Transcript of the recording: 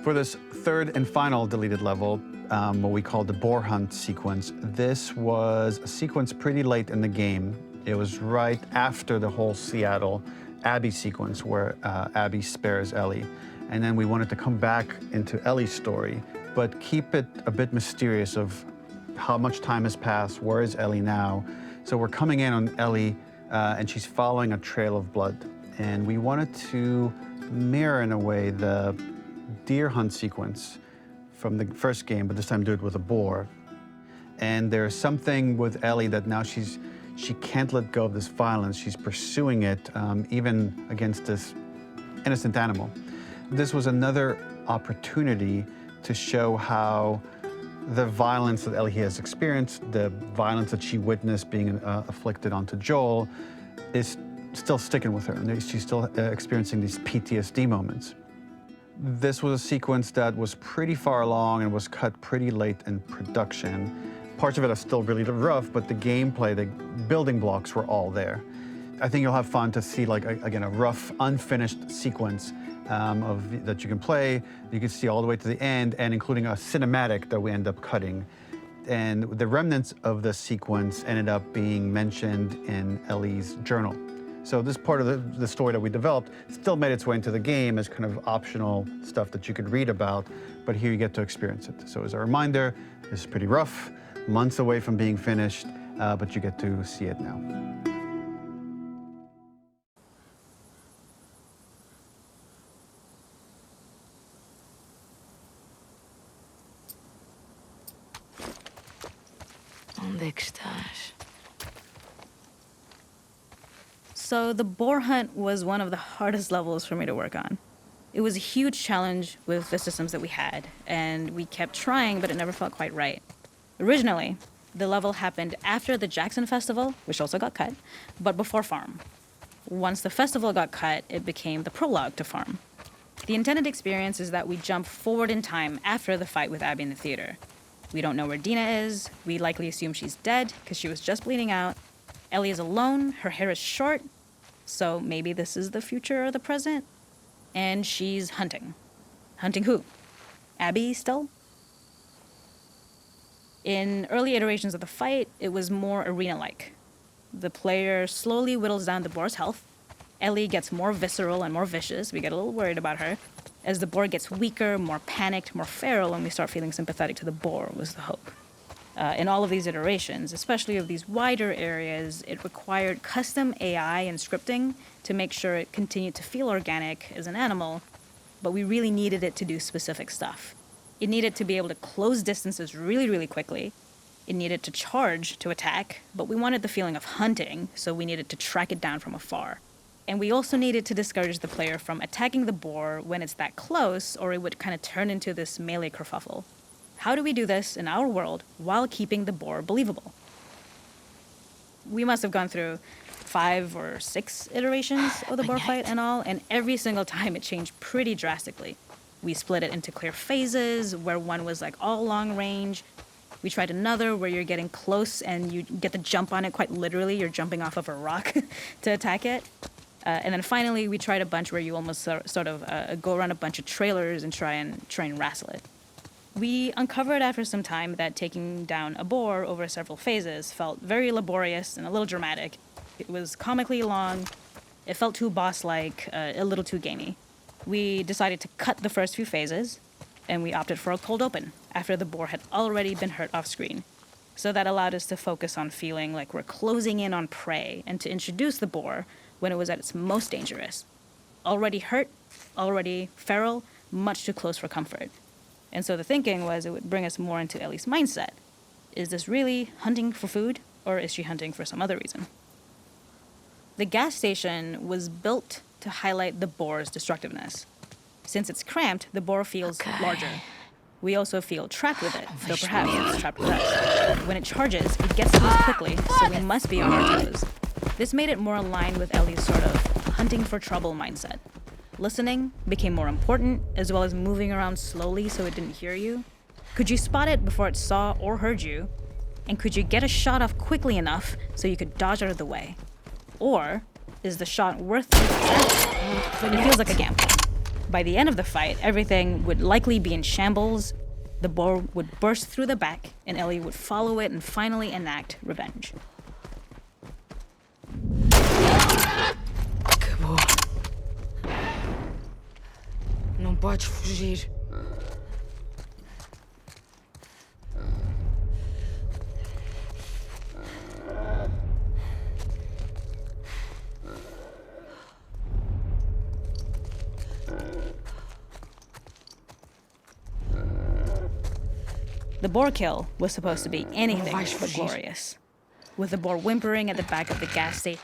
For this third and final deleted level, what we call the boar hunt sequence, this was a sequence pretty late in the game. It was right after the whole Seattle Abby sequence where Abby spares Ellie. And then we wanted to come back into Ellie's story, but keep it a bit mysterious of how much time has passed, where is Ellie now? So we're coming in on Ellie and she's following a trail of blood. And we wanted to mirror in a way the deer hunt sequence from the first game, but this time do it with a boar. And there's something with Ellie that now she can't let go of this violence. She's pursuing it, even against this innocent animal. This was another opportunity to show how the violence that Ellie has experienced, the violence that she witnessed being afflicted onto Joel, is still sticking with her, and she's still experiencing these PTSD moments. This was a sequence that was pretty far along and was cut pretty late in production. Parts of it are still really rough, but the gameplay, the building blocks were all there. I think you'll have fun to see, like, again, a rough, unfinished sequence that you can play. You can see all the way to the end, and including a cinematic that we end up cutting. And the remnants of the sequence ended up being mentioned in Ellie's journal. So this part of the story that we developed still made its way into the game as kind of optional stuff that you could read about, but here you get to experience it. So as a reminder, this is pretty rough, months away from being finished, but you get to see it now. Onde é que estás? So the boar hunt was one of the hardest levels for me to work on. It was a huge challenge with the systems that we had, and we kept trying, but it never felt quite right. Originally, the level happened after the Jackson Festival, which also got cut, but before Farm. Once the festival got cut, it became the prologue to Farm. The intended experience is that we jump forward in time after the fight with Abby in the theater. We don't know where Dina is. We likely assume she's dead because she was just bleeding out. Ellie is alone. Her hair is short. So maybe this is the future or the present. And she's hunting. Hunting who? Abby still? In early iterations of the fight, it was more arena-like. The player slowly whittles down the boar's health. Ellie gets more visceral and more vicious. We get a little worried about her. As the boar gets weaker, more panicked, more feral, and we start feeling sympathetic to the boar, was the hope. In all of these iterations, especially of these wider areas, it required custom AI and scripting to make sure it continued to feel organic as an animal, but we really needed it to do specific stuff. It needed to be able to close distances really, really quickly. It needed to charge to attack, but we wanted the feeling of hunting, so we needed to track it down from afar. And we also needed to discourage the player from attacking the boar when it's that close, or it would kind of turn into this melee kerfuffle. How do we do this in our world while keeping the boar believable? We must have gone through 5 or 6 iterations of the boar fight and all, and every single time it changed pretty drastically. We split it into clear phases, where one was like all long range. We tried another where you're getting close and you get to jump on it quite literally. You're jumping off of a rock to attack it. And then finally, we tried a bunch where you almost sort of go around a bunch of trailers and try and wrestle it. We uncovered after some time that taking down a boar over several phases felt very laborious and a little dramatic. It was comically long, it felt too boss-like, a little too gamey. We decided to cut the first few phases, and we opted for a cold open after the boar had already been hurt off-screen. So that allowed us to focus on feeling like we're closing in on prey and to introduce the boar when it was at its most dangerous. Already hurt, already feral, much too close for comfort. And so the thinking was it would bring us more into Ellie's mindset. Is this really hunting for food, or is she hunting for some other reason? The gas station was built to highlight the boar's destructiveness. Since it's cramped, the boar feels larger. We also feel trapped with it, though perhaps it's trapped with us. When it charges, it gets to us quickly, so we must be on our toes. This made it more aligned with Ellie's sort of hunting for trouble mindset. Listening became more important, as well as moving around slowly so it didn't hear you. Could you spot it before it saw or heard you? And could you get a shot off quickly enough so you could dodge out of the way? Or is the shot worth the expense? It feels like a gamble. By the end of the fight, everything would likely be in shambles. The boar would burst through the back, and Ellie would follow it and finally enact revenge. Acabou. Não podes fugir. The boar kill was supposed to be anything but glorious, with the boar whimpering at the back of the gas station.